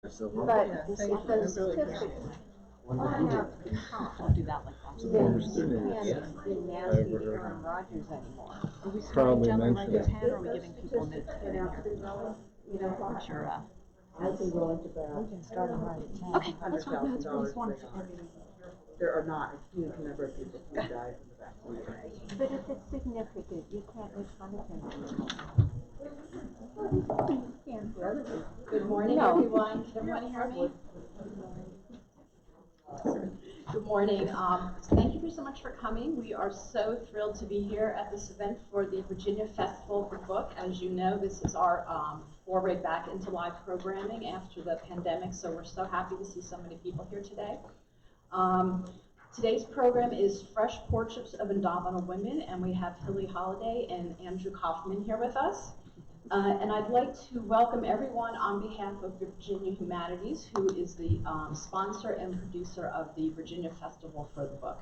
But Yeah, the thank you. I statistics really appreciate it. Don't do that like that. then student, you yes. can't be I nasty to overheard Aaron Rodgers anymore. Are we starting Probably jumping right mentioned. to 10, or are we giving people a minute to get in here? What's your, I can go into that. We can start them right at 10. okay, that's fine. No, that's what I just wanted to. There are not a huge number of people who died from the vaccine. But if it's significant, you can't make fun of him anymore. Good morning, everyone. Can everyone hear me? Good morning. Thank you so much for coming. We are so thrilled to be here at this event for the Virginia Festival for Book. As you know, this is our foray back into live programming after the pandemic, so we're so happy to see so many people here today. Today's program is Fresh Portraits of Indomitable Women, and we have Hilary Holladay and Andrew Kaufman here with us. And I'd like to welcome everyone on behalf of Virginia Humanities, who is the sponsor and producer of the Virginia Festival for the Book.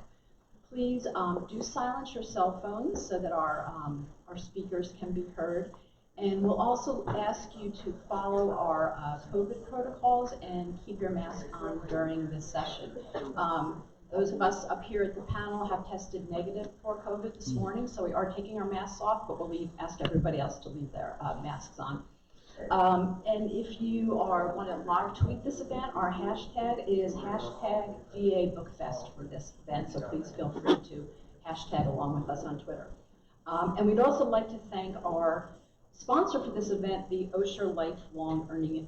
Please do silence your cell phones so that our speakers can be heard. And we'll also ask you to follow our COVID protocols and keep your mask on during this session. Those of us up here at the panel have tested negative for COVID this morning, so we are taking our masks off, but we'll ask everybody else to leave their masks on. And if you want to live tweet this event, our hashtag is #VABookFest for this event, so please feel free to hashtag along with us on Twitter. And we'd also like to thank our sponsor for this event, the Osher Lifelong Learning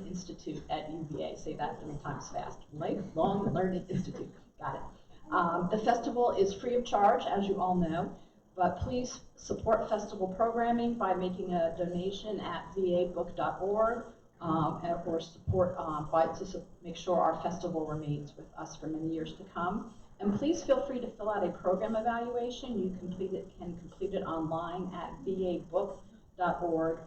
Institute at UVA. Say that 3 times fast. Lifelong Learning Institute. Got it. The festival is free of charge, as you all know, but please support festival programming by making a donation at vabook.org or support to make sure our festival remains with us for many years to come. And please feel free to fill out a program evaluation. You can complete it online at vabook.org.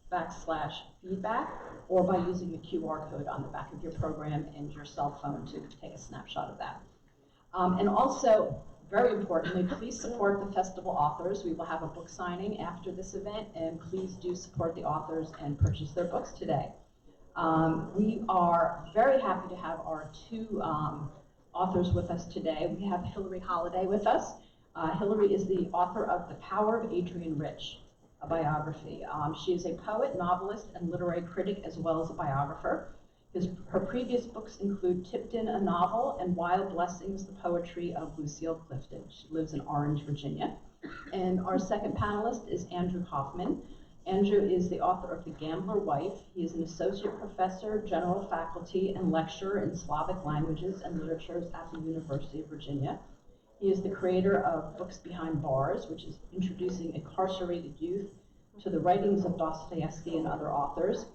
/feedback, or by using the QR code on the back of your program and your cell phone to take a snapshot of that. And also, very importantly, please support the festival authors. We will have a book signing after this event, and please do support the authors and purchase their books today. We are very happy to have our 2 authors with us today. We have Hilary Holladay with us. Hilary is the author of The Power of Adrienne Rich, a biography. She is a poet, novelist, and literary critic, as well as a biographer. Her previous books include Tipton, a novel, and Wild Blessings, the poetry of Lucille Clifton. She lives in Orange, Virginia. And our second panelist is Andrew Kaufman. Andrew is the author of The Gambler Wife. He is an associate professor, general faculty, and lecturer in Slavic languages and literatures at the University of Virginia. He is the creator of Books Behind Bars, which is introducing incarcerated youth to the writings of Dostoyevsky and other authors.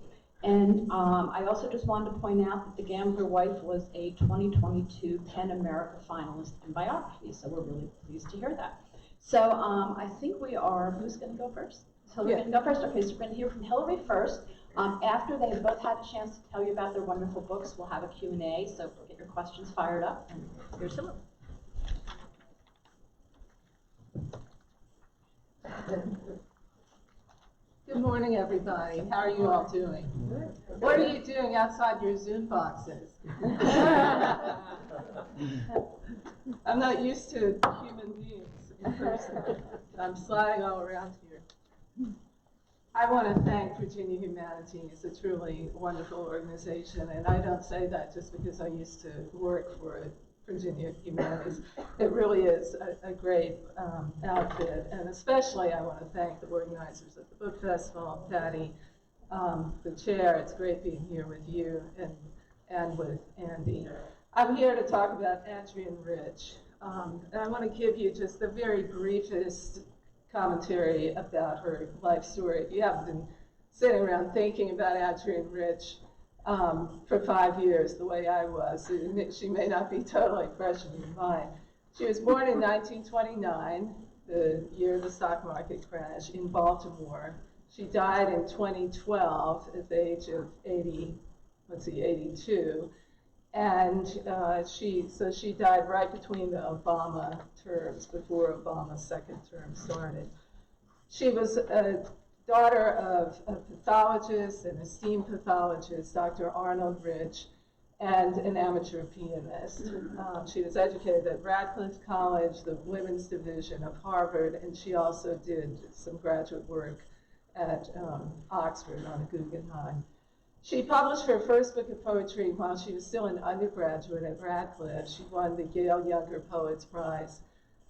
And I also just wanted to point out that The Gambler Wife was a 2022 PEN America finalist in biography, so we're really pleased to hear that. So I think we are, who's going to go first? Is Hilary going to go first? Okay, so we're going to hear from Hilary first. After they've both had a chance to tell you about their wonderful books, we'll have a Q&A, so get your questions fired up. And here's Hilary. Good morning, everybody. How are you all doing? What are you doing outside your Zoom boxes? I'm not used to human beings in person. I'm sliding all around here. I want to thank Virginia Humanities. It's a truly wonderful organization, and I don't say that just because I used to work for it. Virginia Humanities. It really is a great outfit, and especially I want to thank the organizers of the book festival, Patty, the chair. It's great being here with you and with Andy. I'm here to talk about Adrian Rich, and I want to give you just the very briefest commentary about her life story. If you haven't been sitting around thinking about Adrian Rich for 5 years, the way I was, she may not be totally fresh in your mind. She was born in 1929, the year of the stock market crash, in Baltimore. She died in 2012 at the age of 82. And she died right between the Obama terms, before Obama's second term started. She was daughter of a pathologist, an esteemed pathologist, Dr. Arnold Rich, and an amateur pianist. She was educated at Radcliffe College, the women's division of Harvard, and she also did some graduate work at Oxford on the Guggenheim. She published her first book of poetry while she was still an undergraduate at Radcliffe. She won the Yale Younger Poets Prize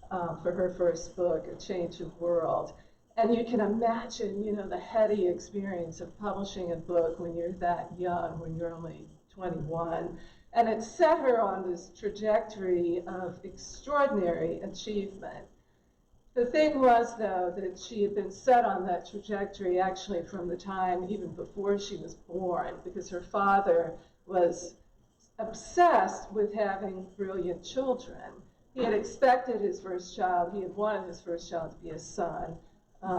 for her first book, A Change of World. And you can imagine, you know, the heady experience of publishing a book when you're that young, when you're only 21. And it set her on this trajectory of extraordinary achievement. The thing was, though, that she had been set on that trajectory actually from the time even before she was born, because her father was obsessed with having brilliant children. He had expected his first child, he had wanted his first child to be a son.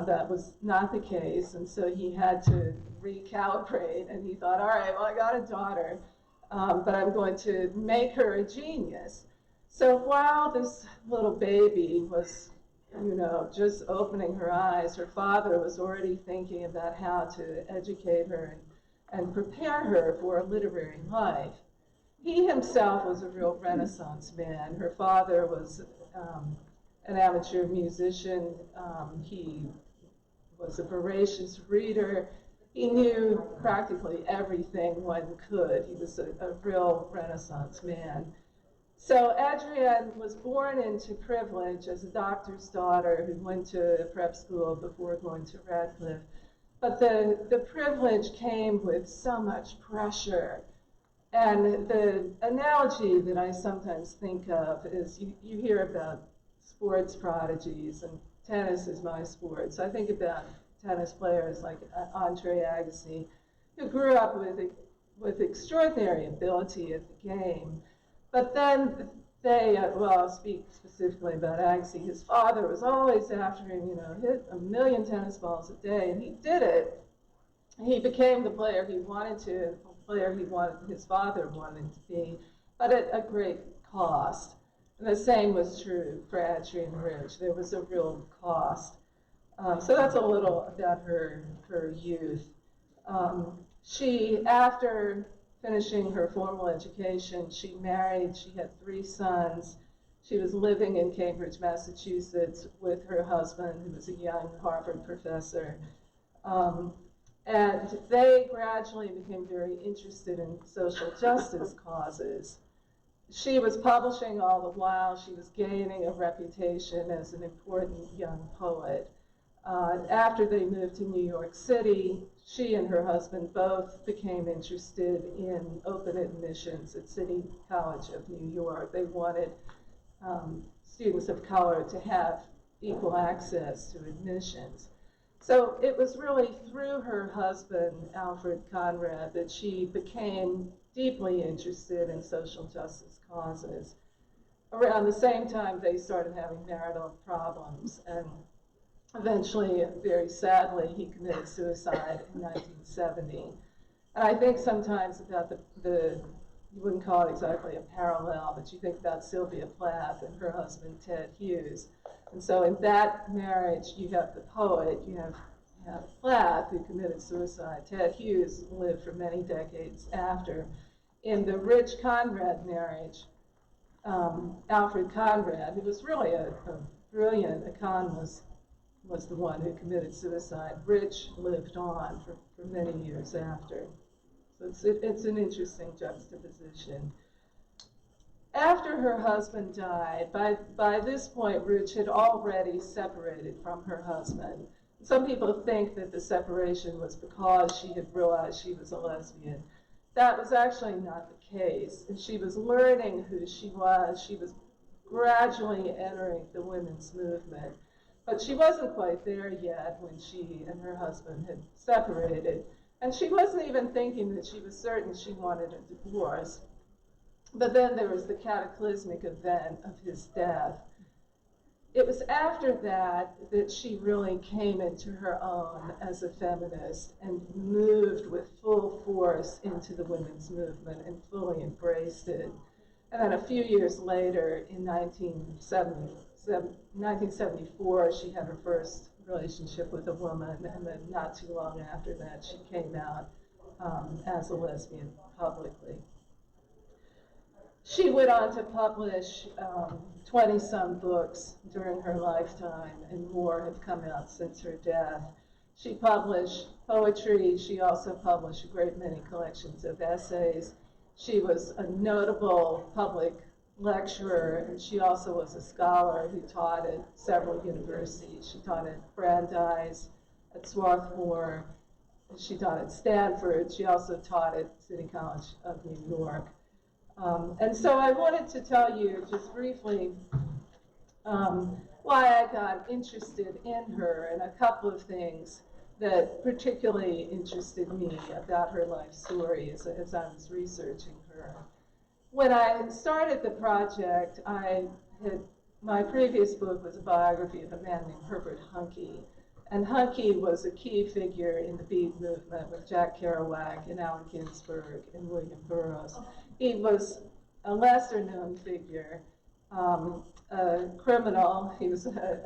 That was not the case, and so he had to recalibrate, and he thought, all right, well, I got a daughter, but I'm going to make her a genius. So while this little baby was, you know, just opening her eyes, her father was already thinking about how to educate her and prepare her for a literary life. He himself was a real Renaissance man. Her father was an amateur musician. He was a voracious reader. He knew practically everything one could. He was a real Renaissance man. So Adrienne was born into privilege as a doctor's daughter who went to a prep school before going to Radcliffe. But the privilege came with so much pressure. And the analogy that I sometimes think of is you hear about sports prodigies, and tennis is my sport. So I think about tennis players like Andrea Rich, who grew up with extraordinary ability at the game. But then well, I'll speak specifically about Agassi. His father was always after him, you know, hit 1 million tennis balls a day, and he did it. He became the player he wanted to, the player his father wanted to be, but at a great cost. And the same was true for Adrian Rich. There was a real cost. So that's a little about her youth. She, after finishing her formal education, she married. She had 3 sons. She was living in Cambridge, Massachusetts with her husband, who was a young Harvard professor. And they gradually became very interested in social justice causes. She was publishing all the while. She was gaining a reputation as an important young poet. After they moved to New York City, she and her husband both became interested in open admissions at City College of New York. They wanted students of color to have equal access to admissions. So it was really through her husband, Alfred Conrad, that she became deeply interested in social justice causes. Around the same time, they started having marital problems, and eventually, very sadly, he committed suicide in 1970. And I think sometimes about you wouldn't call it exactly a parallel, but you think about Sylvia Plath and her husband, Ted Hughes. And so in that marriage, you have the poet, you have Plath, who committed suicide. Ted Hughes lived for many decades after. In the Rich-Conrad marriage, Alfred Conrad, who was really a brilliant economist, was the one who committed suicide. Rich lived on for many years after. So it's an interesting juxtaposition. After her husband died, by this point, Rich had already separated from her husband. Some people think that the separation was because she had realized she was a lesbian. That was actually not the case. And she was learning who she was. She was gradually entering the women's movement. But she wasn't quite there yet when she and her husband had separated. And she wasn't even thinking that she was certain she wanted a divorce. But then there was the cataclysmic event of his death. It was after that that she really came into her own as a feminist and moved with full force into the women's movement and fully embraced it. And then a few years later, in 1974, she had her first relationship with a woman, and then not too long after that, she came out as a lesbian publicly. She went on to publish 20-some books during her lifetime, and more have come out since her death. She published poetry. She also published a great many collections of essays. She was a notable public lecturer, and she also was a scholar who taught at several universities. She taught at Brandeis, at Swarthmore. She taught at Stanford. She also taught at City College of New York. And so I wanted to tell you just briefly why I got interested in her, and a couple of things that particularly interested me about her life story as I was researching her. When I started the project, my previous book was a biography of a man named Herbert Huncke. And Huncke was a key figure in the Beat movement with Jack Kerouac and Allen Ginsberg and William Burroughs. He was a lesser-known figure, a criminal. He was a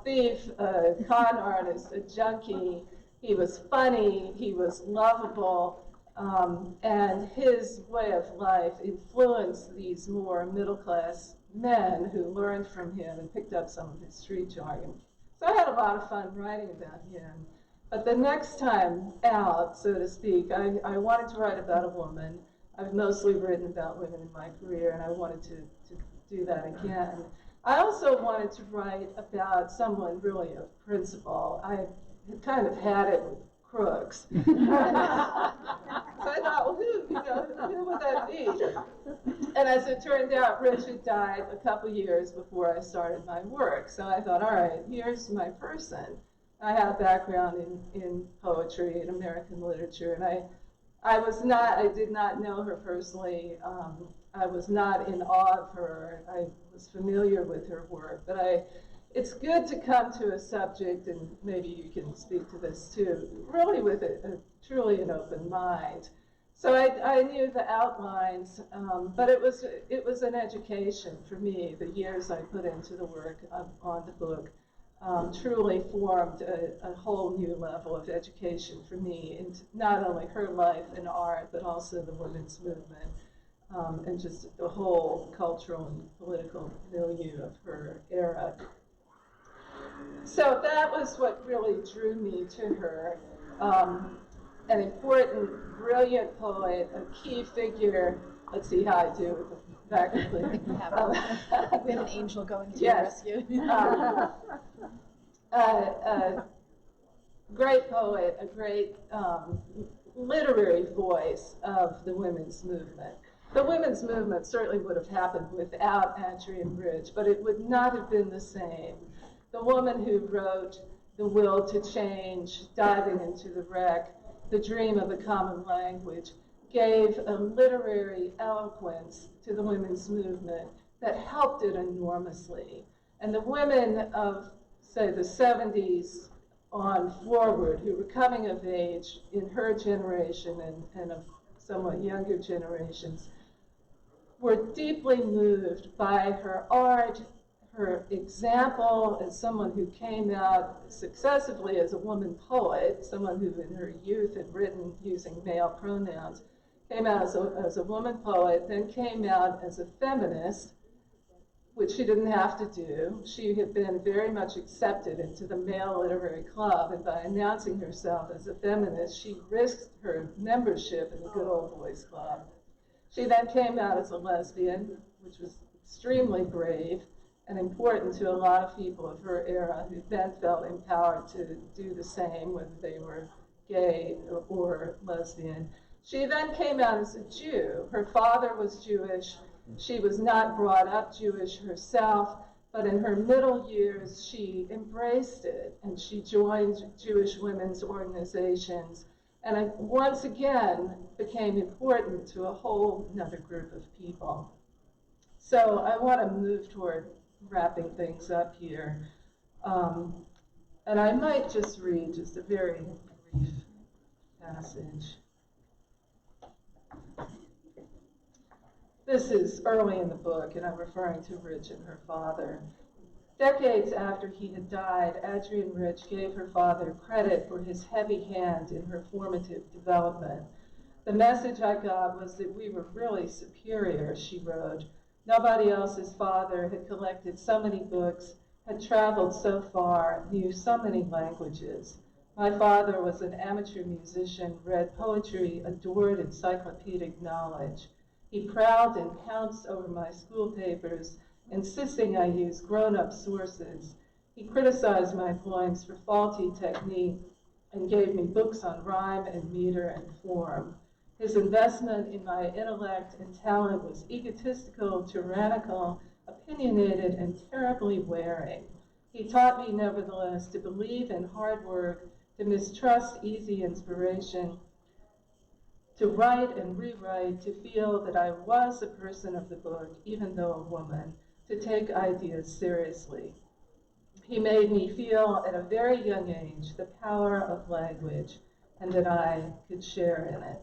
thief, a con artist, a junkie. He was funny. He was lovable. And his way of life influenced these more middle-class men who learned from him and picked up some of his street jargon. So I had a lot of fun writing about him. But the next time out, so to speak, I wanted to write about a woman. I've mostly written about women in my career, and I wanted to do that again. I also wanted to write about someone really of principle. I had kind of had it with crooks. So I thought, well, who would that be? And as it turned out, Rich had died a couple years before I started my work. So I thought, all right, here's my person. I have a background in poetry and American literature, and I did not know her personally. I was not in awe of her. I was familiar with her work, but it's good to come to a subject, and maybe you can speak to this too, really with truly an open mind. So I knew the outlines, but it was an education for me. The years I put into the work on the book truly formed a whole new level of education for me into not only her life and art, but also the women's movement, and just the whole cultural and political milieu of her era. So that was what really drew me to her. An important, brilliant poet, a key figure. Let's see how I do with the back of the We have an angel going to yes. your rescue. Great poet, a great literary voice of the women's movement. The women's movement certainly would have happened without Adrian Rich, but it would not have been the same. The woman who wrote The Will to Change, Diving into the Wreck, The Dream of a Common Language, gave a literary eloquence to the women's movement that helped it enormously. And the women of, say, the 70s on forward, who were coming of age in her generation and of somewhat younger generations, were deeply moved by her art, her example as someone who came out successively as a woman poet, someone who in her youth had written using male pronouns, came out as a woman poet, then came out as a feminist, which she didn't have to do. She had been very much accepted into the male literary club, and by announcing herself as a feminist, she risked her membership in the Good Old Boys Club. She then came out as a lesbian, which was extremely brave and important to a lot of people of her era who then felt empowered to do the same, whether they were gay or lesbian. She then came out as a Jew. Her father was Jewish. She was not brought up Jewish herself, but in her middle years, she embraced it, and she joined Jewish women's organizations, and it once again became important to a whole another group of people. So I want to move toward wrapping things up here. And I might just read just a very brief passage. This is early in the book, and I'm referring to Rich and her father. Decades after he had died, Adrian Rich gave her father credit for his heavy hand in her formative development. The message I got was that we were really superior, she wrote. Nobody else's father had collected so many books, had traveled so far, knew so many languages. My father was an amateur musician, read poetry, adored encyclopedic knowledge. He prowled and pounced over my school papers, insisting I use grown-up sources. He criticized my poems for faulty technique and gave me books on rhyme and meter and form. His investment in my intellect and talent was egotistical, tyrannical, opinionated, and terribly wearing. He taught me, nevertheless, to believe in hard work, to mistrust easy inspiration, to write and rewrite, to feel that I was a person of the book, even though a woman, to take ideas seriously. He made me feel at a very young age the power of language and that I could share in it.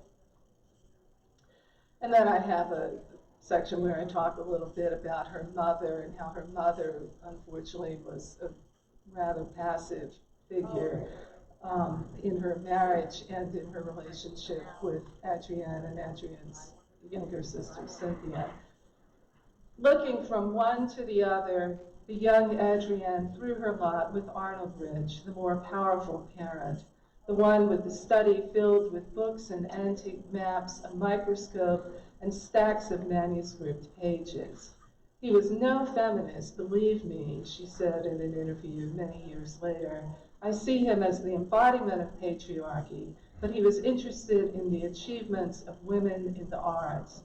And then I have a section where I talk a little bit about her mother and how her mother, unfortunately, was a rather passive figure in her marriage and in her relationship with Adrienne and Adrienne's younger sister, Cynthia. Looking from one to the other, the young Adrienne threw her lot with Arnold Rich, the more powerful parent, the one with the study filled with books and antique maps, a microscope, and stacks of manuscript pages. He was no feminist, believe me, she said in an interview many years later. I see him as the embodiment of patriarchy, but he was interested in the achievements of women in the arts.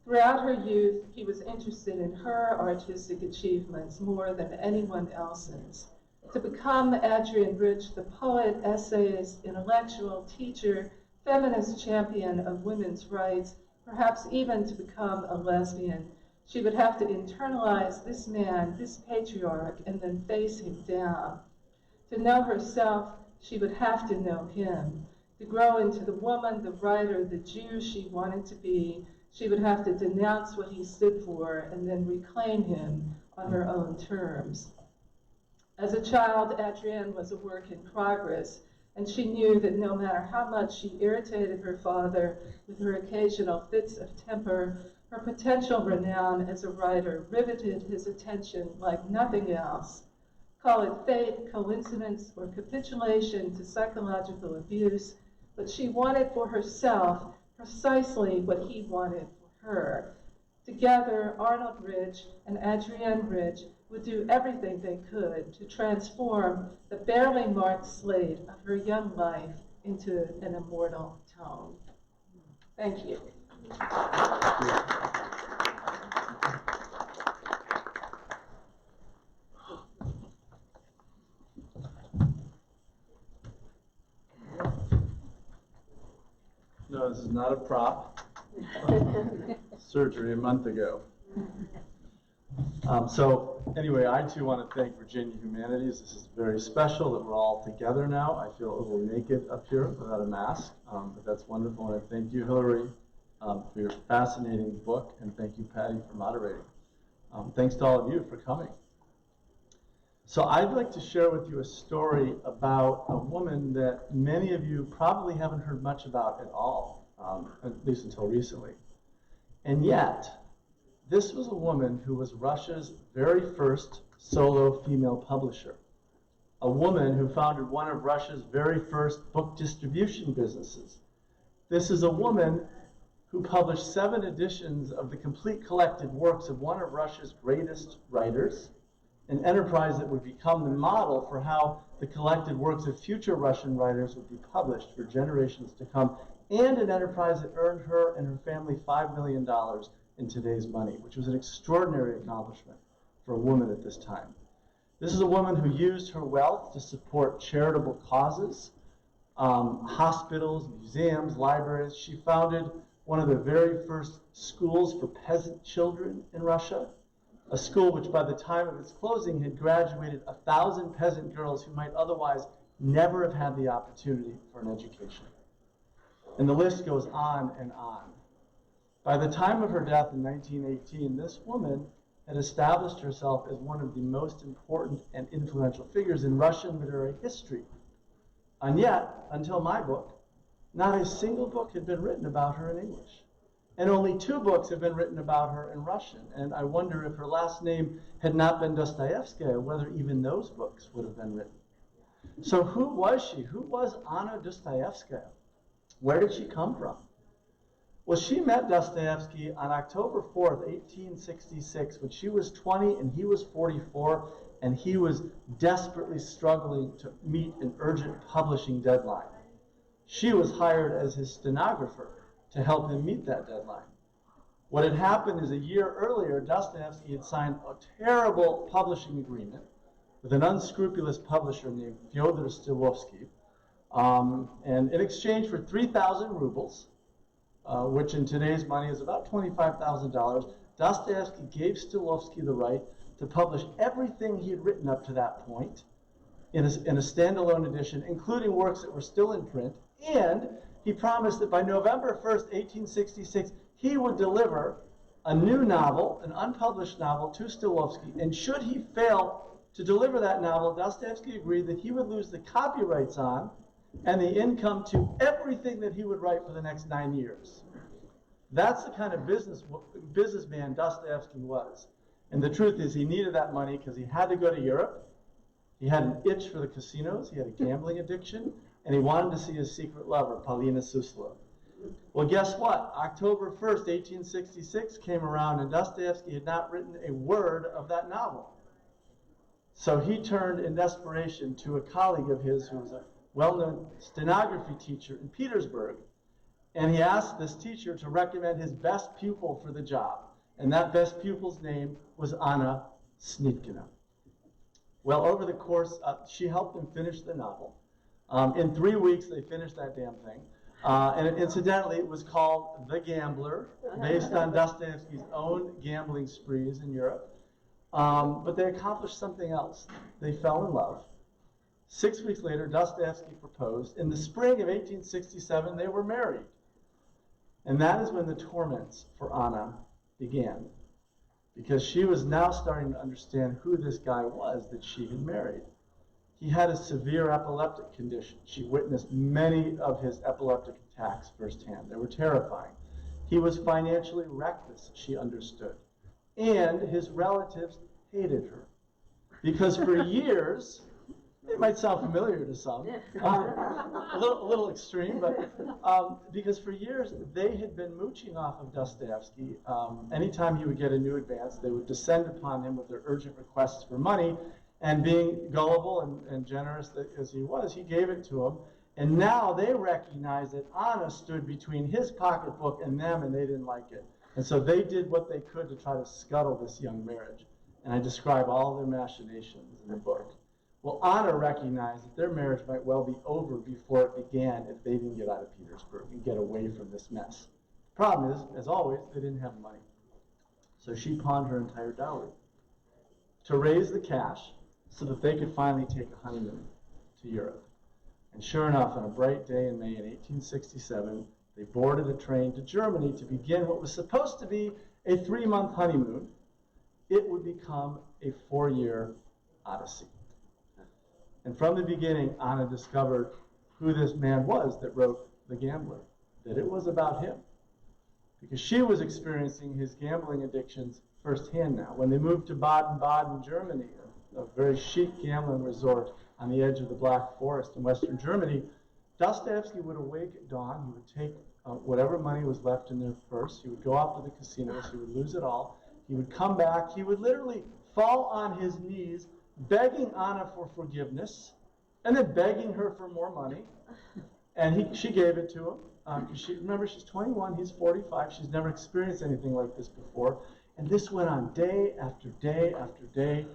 Throughout her youth, he was interested in her artistic achievements more than anyone else's. To become Adrian Rich, the poet, essayist, intellectual, teacher, feminist champion of women's rights, perhaps even to become a lesbian, she would have to internalize this man, this patriarch, and then face him down. To know herself, she would have to know him. To grow into the woman, the writer, the Jew she wanted to be, she would have to denounce what he stood for and then reclaim him on her own terms. As a child, Adrienne was a work in progress, and she knew that no matter how much she irritated her father with her occasional fits of temper, her potential renown as a writer riveted his attention like nothing else. Call it fate, coincidence, or capitulation to psychological abuse, but she wanted for herself precisely what he wanted for her. Together, Arnold Rich and Adrienne Rich would do everything they could to transform the barely marked slate of her young life into an immortal tome. Thank you. No, this is not a prop. Surgery a month ago. So anyway, I too want to thank Virginia Humanities. This is very special that we're all together now. I feel a little naked up here without a mask, but that's wonderful. And I thank you, Hilary, for your fascinating book, and thank you, Patty, for moderating. Thanks to all of you for coming. So I'd like to share with you a story about a woman that many of you probably haven't heard much about at all, at least until recently. And yet, this was a woman who was Russia's very first solo female publisher, a woman who founded one of Russia's very first book distribution businesses. This is a woman who published 7 editions of the complete collected works of one of Russia's greatest writers, an enterprise that would become the model for how the collected works of future Russian writers would be published for generations to come, and an enterprise that earned her and her family $5 million in today's money, which was an extraordinary accomplishment for a woman at this time. This is a woman who used her wealth to support charitable causes, hospitals, museums, libraries. She founded one of the very first schools for peasant children in Russia, a school which by the time of its closing had graduated 1,000 peasant girls who might otherwise never have had the opportunity for an education. And the list goes on and on. By the time of her death in 1918, this woman had established herself as one of the most important and influential figures in Russian literary history. And yet, until my book, not a single book had been written about her in English. And only 2 books have been written about her in Russian. And I wonder if her last name had not been Dostayevskaya, whether even those books would have been written. So who was she? Who was Anna Dostayevskaya? Where did she come from? Well, she met Dostoyevsky on October 4th, 1866, when she was 20 and he was 44, and he was desperately struggling to meet an urgent publishing deadline. She was hired as his stenographer to help him meet that deadline. What had happened is a year earlier, Dostoyevsky had signed a terrible publishing agreement with an unscrupulous publisher named Fyodor Stilovsky, and in exchange for 3,000 rubles, which in today's money is about $25,000, Dostoyevsky gave Stilovsky the right to publish everything he had written up to that point in a standalone edition, including works that were still in print, and he promised that by November 1st, 1866, he would deliver a new novel, an unpublished novel, to Stilovsky, and should he fail to deliver that novel, Dostoyevsky agreed that he would lose the copyrights on and the income to everything that he would write for the next 9 years. That's the kind of businessman Dostoyevsky was. And the truth is, he needed that money because he had to go to Europe. He had an itch for the casinos. He had a gambling addiction. And he wanted to see his secret lover, Polina Suslov. Well, guess what? October 1st, 1866 came around, and Dostoyevsky had not written a word of that novel. So he turned in desperation to a colleague of his who was a well-known stenography teacher in Petersburg. And he asked this teacher to recommend his best pupil for the job. And that best pupil's name was Anna Snitkina. Well, over the course, she helped him finish the novel. In 3 weeks, they finished that damn thing. And incidentally, it was called The Gambler, based on Dostoevsky's own gambling sprees in Europe. But they accomplished something else. They fell in love. 6 weeks later, Dostoyevsky proposed. In the spring of 1867, they were married. And that is when the torments for Anna began, because she was now starting to understand who this guy was that she had married. He had a severe epileptic condition. She witnessed many of his epileptic attacks firsthand. They were terrifying. He was financially reckless, she understood. And his relatives hated her. Because for years, it might sound familiar to some, a little extreme, but because for years they had been mooching off of Dostoevsky. Anytime he would get a new advance, they would descend upon him with their urgent requests for money. And being gullible and generous as he was, he gave it to him. And now they recognized that Anna stood between his pocketbook and them, and they didn't like it. And so they did what they could to try to scuttle this young marriage. And I describe all their machinations in the book. Well, Anna recognized that their marriage might well be over before it began if they didn't get out of Petersburg and get away from this mess. The problem is, as always, they didn't have money. So she pawned her entire dowry to raise the cash so that they could finally take a honeymoon to Europe. And sure enough, on a bright day in May in 1867, they boarded a train to Germany to begin what was supposed to be a 3-month honeymoon. It would become a 4-year odyssey. And from the beginning, Anna discovered who this man was that wrote The Gambler, that it was about him. Because she was experiencing his gambling addictions firsthand now. When they moved to Baden-Baden, Germany, a very chic gambling resort on the edge of the Black Forest in Western Germany, Dostoevsky would awake at dawn. He would take whatever money was left in their purse. He would go out to the casinos. He would lose it all. He would come back. He would literally fall on his knees, begging Anna for forgiveness, and then begging her for more money. And she gave it to him. Remember, she's 21, he's 45. She's never experienced anything like this before. And this went on day after day after day.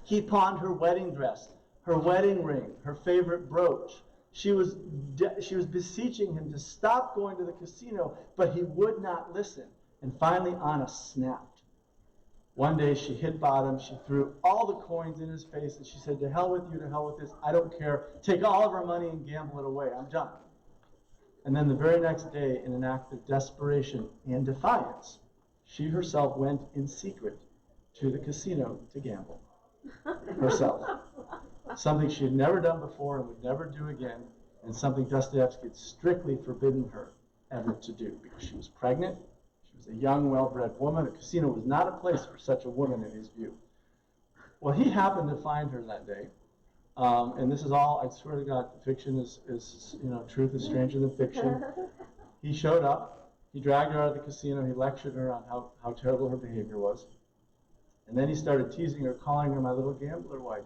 He pawned her wedding dress, her wedding ring, her favorite brooch. She was beseeching him to stop going to the casino, but he would not listen. And finally, Anna snapped. One day, she hit bottom. She threw all the coins in his face, and she said, "To hell with you, to hell with this. I don't care. Take all of our money and gamble it away. I'm done." And then the very next day, in an act of desperation and defiance, she herself went in secret to the casino to gamble herself. Something she had never done before and would never do again, and something Dostoyevsky had strictly forbidden her ever to do because she was pregnant. She was a young, well-bred woman. A casino was not a place for such a woman in his view. Well, he happened to find her that day, and this is all, I swear to God, fiction is truth is stranger than fiction. He showed up, he dragged her out of the casino, he lectured her on how terrible her behavior was, and then he started teasing her, calling her my little gambler wife.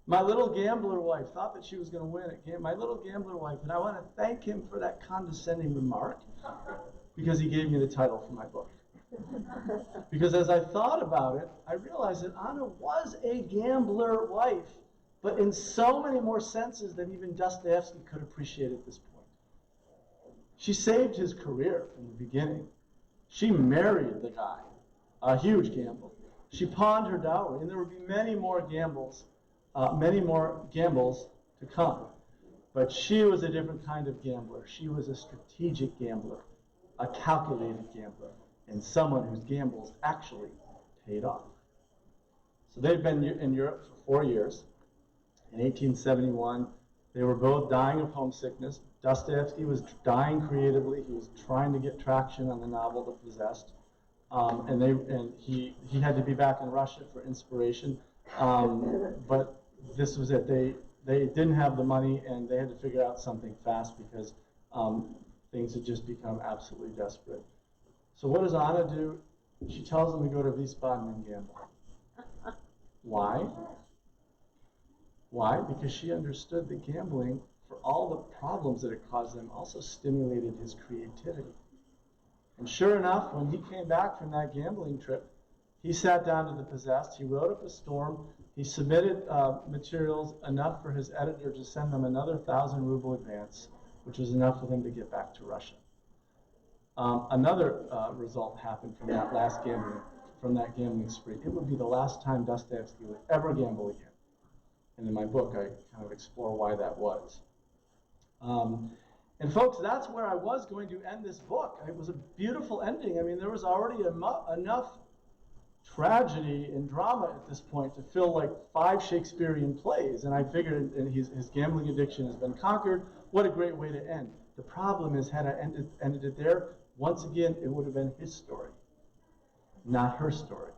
My little gambler wife, thought that she was going to win at game. My little gambler wife, and I want to thank him for that condescending remark because he gave me the title for my book. Because as I thought about it, I realized that Anna was a gambler wife, but in so many more senses than even Dostoyevsky could appreciate at this point. She saved his career from the beginning. She married the guy, a huge gamble. She pawned her dowry, and there would be many more gambles to come. But she was a different kind of gambler. She was a strategic gambler, a calculated gambler, and someone whose gambles actually paid off. So they'd been in Europe for 4 years. In 1871, they were both dying of homesickness. Dostoyevsky was dying creatively. He was trying to get traction on the novel The Possessed. And he had to be back in Russia for inspiration. But this was it. They didn't have the money, and they had to figure out something fast because things had just become absolutely desperate. So what does Anna do? She tells them to go to Wiesbaden and gamble. Why? Why? Because she understood that gambling, for all the problems that it caused them, also stimulated his creativity. And sure enough, when he came back from that gambling trip, he sat down to The Possessed, he wrote up a storm, he submitted materials enough for his editor to send them another 1,000 ruble advance, which was enough for them to get back to Russia. Another result happened from that gambling spree. It would be the last time Dostoyevsky would ever gamble again. And in my book, I kind of explore why that was. And folks, that's where I was going to end this book. It was a beautiful ending. I mean, there was already enough tragedy and drama at this point to fill like 5 Shakespearean plays. And I figured his gambling addiction has been conquered. What a great way to end. The problem is, had I ended it there, once again, it would have been his story, not her story.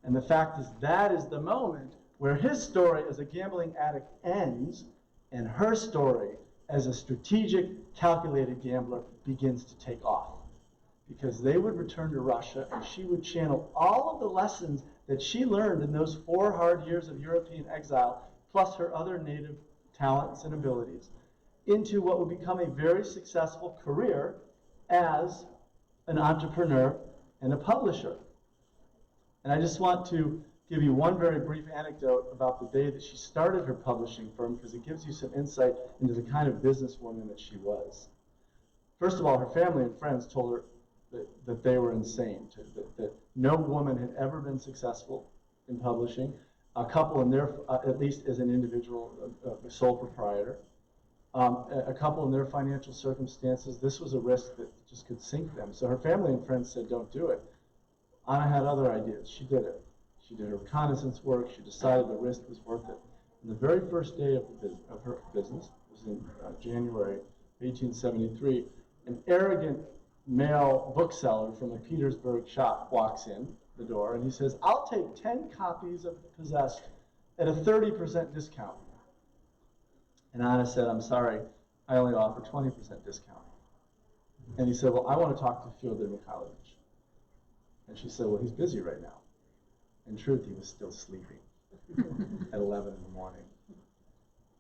And the fact is, that is the moment where his story as a gambling addict ends, and her story as a strategic, calculated gambler begins to take off. Because they would return to Russia, and she would channel all of the lessons that she learned in those 4 hard years of European exile, plus her other native talents and abilities, into what would become a very successful career as an entrepreneur and a publisher. And I just want to give you one very brief anecdote about the day that she started her publishing firm, because it gives you some insight into the kind of businesswoman that she was. First of all, her family and friends told her that they were insane, that no woman had ever been successful in publishing. A couple in their, at least as an individual, a sole proprietor. A couple in their financial circumstances, this was a risk that just could sink them. So her family and friends said, don't do it. Anna had other ideas. She did it. She did her reconnaissance work. She decided the risk was worth it. And the very first day of her business was in January 1873. An arrogant male bookseller from a Petersburg shop walks in the door, and he says, I'll take 10 copies of Possessed at a 30% discount. And Anna said, I'm sorry, I only offer 20% discount. And he said, well, I want to talk to Fyodor Mikhailovich. And she said, well, he's busy right now. In truth, he was still sleeping at 11 in the morning.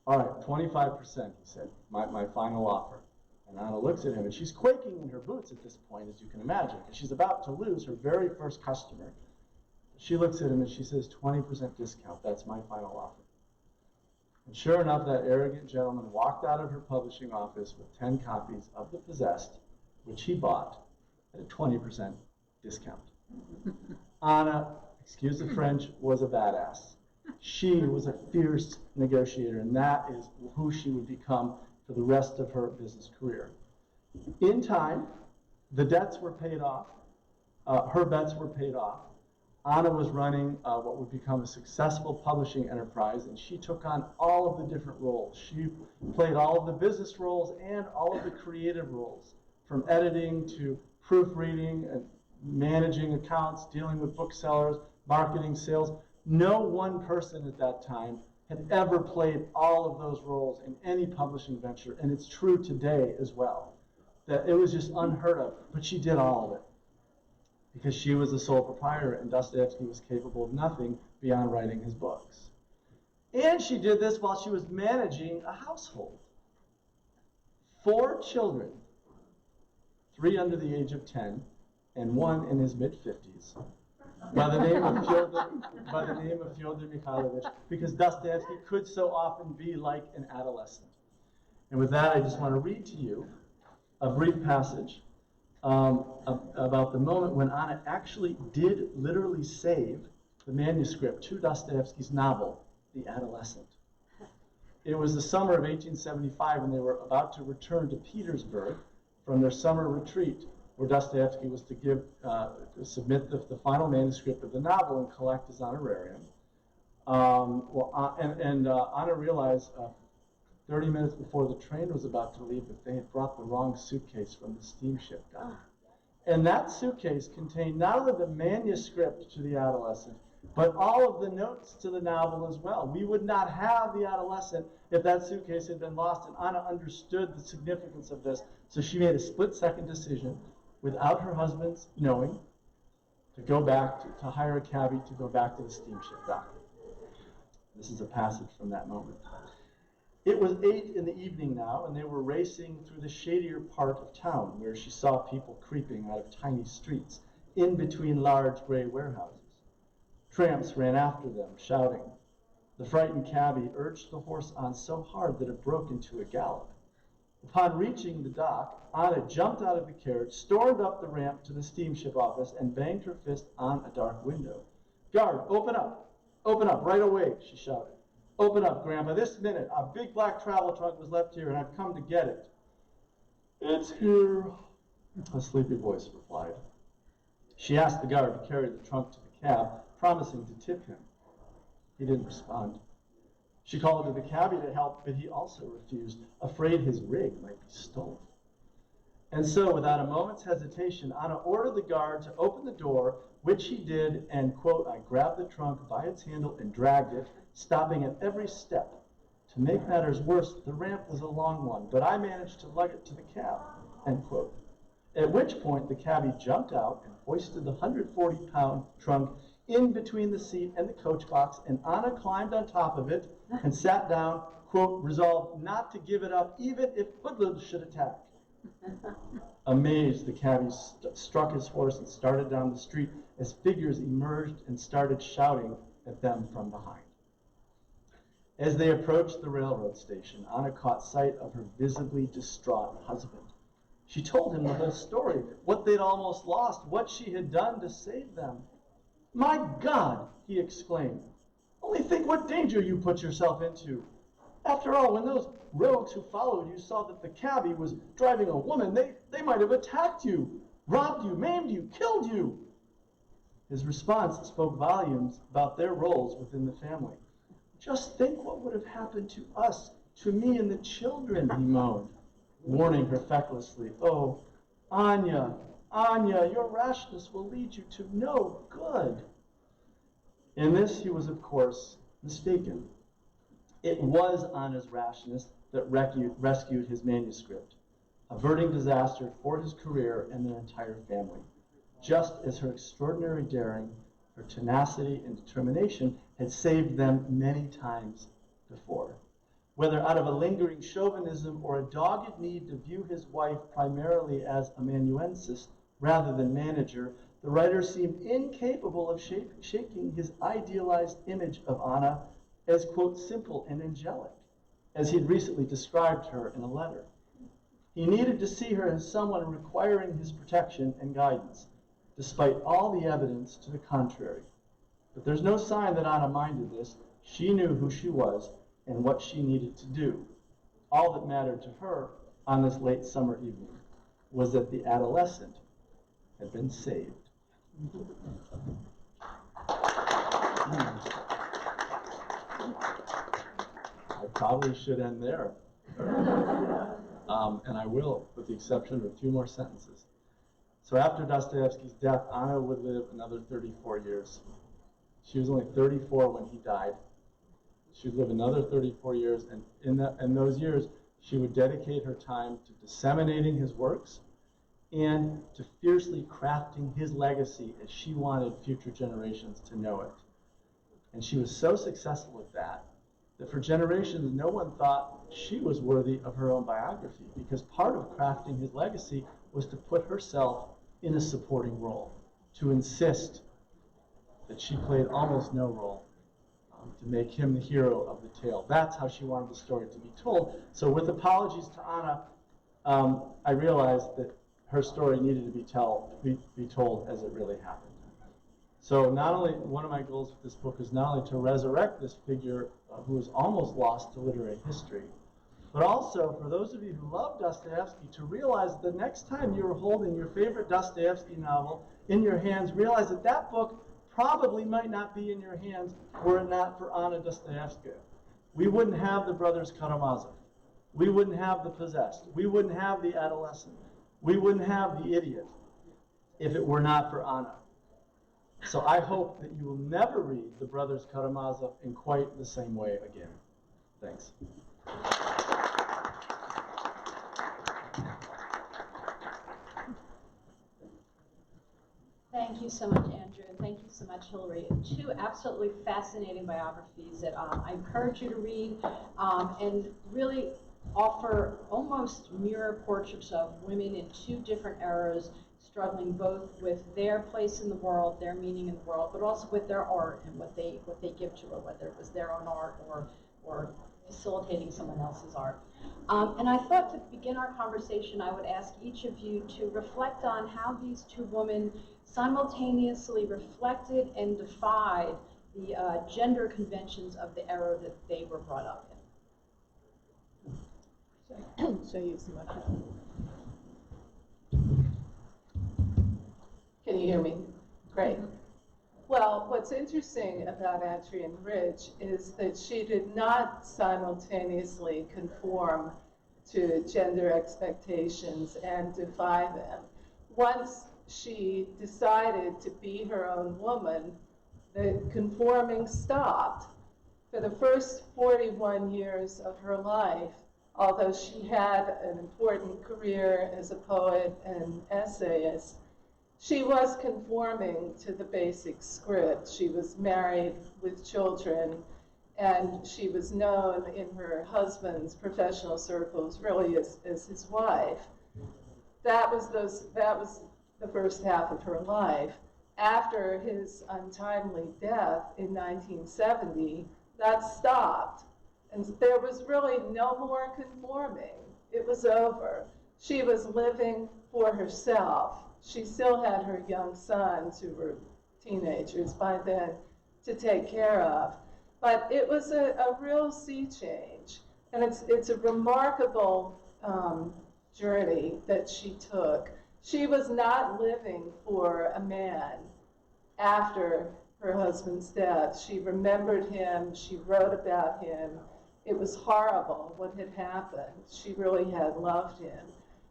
All right, 25%, he said, my final offer. And Anna looks at him, and she's quaking in her boots at this point, as you can imagine, because she's about to lose her very first customer. She looks at him, and she says, 20% discount, that's my final offer. And sure enough, that arrogant gentleman walked out of her publishing office with 10 copies of The Possessed, which he bought at a 20% discount. Anna, excuse the French, was a badass. She was a fierce negotiator, and that is who she would become for the rest of her business career. In time, the debts were paid off. Her bets were paid off. Anna was running what would become a successful publishing enterprise, and she took on all of the different roles. She played all of the business roles and all of the creative roles, from editing to proofreading and managing accounts, dealing with booksellers, marketing, sales. No one person at that time had ever played all of those roles in any publishing venture, and it's true today as well, that it was just unheard of, but she did all of it because she was the sole proprietor, and Dostoyevsky was capable of nothing beyond writing his books. And she did this while she was managing a household. 4 children, 3 under the age of 10, and 1 in his mid-50s, by the name of Fyodor Mikhailovich, because Dostoyevsky could so often be like an adolescent. And with that, I just want to read to you a brief passage about the moment when Anna actually did literally save the manuscript to Dostoyevsky's novel, The Adolescent. It was the summer of 1875, and they were about to return to Petersburg from their summer retreat, where Dostoyevsky was to submit the final manuscript of the novel and collect his honorarium. Anna realized 30 minutes before the train was about to leave that they had brought the wrong suitcase from the steamship dock. And that suitcase contained not only the manuscript to The Adolescent, but all of the notes to the novel as well. We would not have The Adolescent if that suitcase had been lost, and Anna understood the significance of this, so she made a split-second decision, without her husband's knowing, to go back, to hire a cabbie to go back to the steamship dock. This is a passage from that moment. It was 8 in the evening now, and they were racing through the shadier part of town, where she saw people creeping out of tiny streets, in between large gray warehouses. Tramps ran after them, shouting. The frightened cabbie urged the horse on so hard that it broke into a gallop. Upon reaching the dock, Anna jumped out of the carriage, stormed up the ramp to the steamship office, and banged her fist on a dark window. "Guard, open up! Open up, right away!" she shouted. "Open up, Grandpa, this minute. A big black travel trunk was left here, and I've come to get it." "It's here," a sleepy voice replied. She asked the guard to carry the trunk to the cab, promising to tip him. He didn't respond. She called to the cabbie to help, but he also refused, afraid his rig might be stolen. And so, without a moment's hesitation, Anna ordered the guard to open the door, which he did, and, quote, "I grabbed the trunk by its handle and dragged it, stopping at every step. To make matters worse, the ramp was a long one, but I managed to lug it to the cab," end quote. At which point, the cabbie jumped out and hoisted the 140-pound trunk in between the seat and the coach box, and Anna climbed on top of it and sat down, quote, resolved not to give it up even if hoodlums should attack. Amazed, the cabbie struck his horse and started down the street as figures emerged and started shouting at them from behind. As they approached the railroad station, Anna caught sight of her visibly distraught husband. She told him the whole story, what they'd almost lost, what she had done to save them. "My God," he exclaimed, "only think what danger you put yourself into. After all, when those rogues who followed you saw that the cabbie was driving a woman, they might have attacked you, robbed you, maimed you, killed you." His response spoke volumes about their roles within the family. "Just think what would have happened to us, to me and the children," he moaned, warning her fecklessly. "Oh, Anya, Anya, your rashness will lead you to no good." In this he was, of course, mistaken. It was Anna's rashness that rescued his manuscript, averting disaster for his career and their entire family, just as her extraordinary daring, her tenacity and determination had saved them many times before. Whether out of a lingering chauvinism or a dogged need to view his wife primarily as amanuensis rather than manager, the writer seemed incapable of shaking his idealized image of Anna as, quote, simple and angelic, as he had recently described her in a letter. He needed to see her as someone requiring his protection and guidance, despite all the evidence to the contrary. But there's no sign that Anna minded this. She knew who she was and what she needed to do. All that mattered to her on this late summer evening was that the adolescent had been saved. I probably should end there. And I will, with the exception of a few more sentences. So after Dostoyevsky's death, Anna would live another 34 years. She was only 34 when he died. She would live another 34 years, and in those years, she would dedicate her time to disseminating his works and to fiercely crafting his legacy as she wanted future generations to know it. And she was so successful at that for generations, no one thought she was worthy of her own biography, because part of crafting his legacy was to put herself in a supporting role, to insist that she played almost no role, to make him the hero of the tale. That's how she wanted the story to be told. So with apologies to Anna, I realized that her story needed to be told as it really happened. So not only, one of my goals with this book is not only to resurrect this figure who was almost lost to literary history, but also for those of you who love Dostoyevsky to realize the next time you're holding your favorite Dostoyevsky novel in your hands, realize that that book probably might not be in your hands were it not for Anna Dostayevskaya. We wouldn't have the Brothers Karamazov. We wouldn't have The Possessed. We wouldn't have The Adolescent. We wouldn't have The Idiot if it were not for Anna. So I hope that you will never read the Brothers Karamazov in quite the same way again. Thanks. Thank you so much, Andrew, and thank you so much, Hilary. Two absolutely fascinating biographies that I encourage you to read and really offer almost mirror portraits of women in two different eras, struggling both with their place in the world, their meaning in the world, but also with their art and what they give to it, whether it was their own art or facilitating someone else's art. And I thought to begin our conversation, I would ask each of you to reflect on how these two women simultaneously reflected and defied the gender conventions of the era that they were brought up in. So use the microphone. Can you hear me? Great. Well, what's interesting about Adrian Rich is that she did not simultaneously conform to gender expectations and defy them. Once she decided to be her own woman, the conforming stopped. For the first 41 years of her life, although she had an important career as a poet and essayist, she was conforming to the basic script. She was married with children, and she was known in her husband's professional circles really as his wife. That was the first half of her life. After his untimely death in 1970, that stopped. And there was really no more conforming. It was over. She was living for herself. She still had her young sons, who were teenagers by then, to take care of. But it was a real sea change. And it's a remarkable journey that she took. She was not living for a man after her husband's death. She remembered him. She wrote about him. It was horrible what had happened. She really had loved him.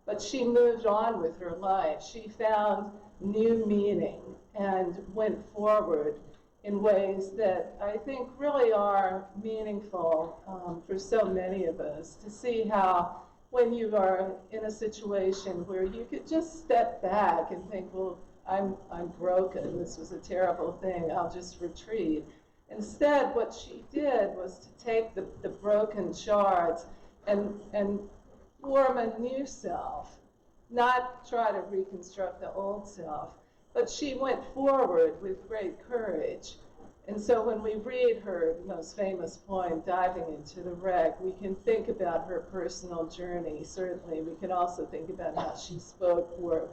But she moved on with her life. She found new meaning and went forward in ways that I think really are meaningful for so many of us, to see how when you are in a situation where you could just step back and think, well, I'm broken, this was a terrible thing, I'll just retreat. Instead, what she did was to take the broken shards and form a new self, not try to reconstruct the old self. But she went forward with great courage. And so when we read her most famous poem, Diving into the Wreck, we can think about her personal journey. Certainly, we can also think about how she spoke for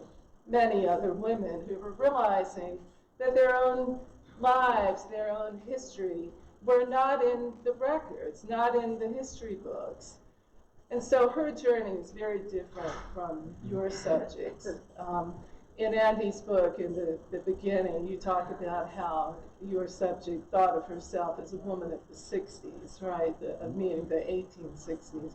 many other women who were realizing that their own lives, their own history, were not in the records, not in the history books. And so her journey is very different from your subjects. in Andy's book, in the beginning, you talk about how your subject thought of herself as a woman of the 60s, right? Meaning the 1860s.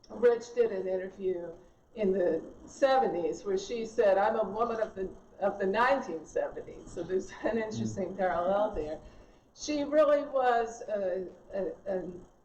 Rich did an interview in the 70s where she said, I'm a woman of the 1970s. So there's an interesting parallel there. She really was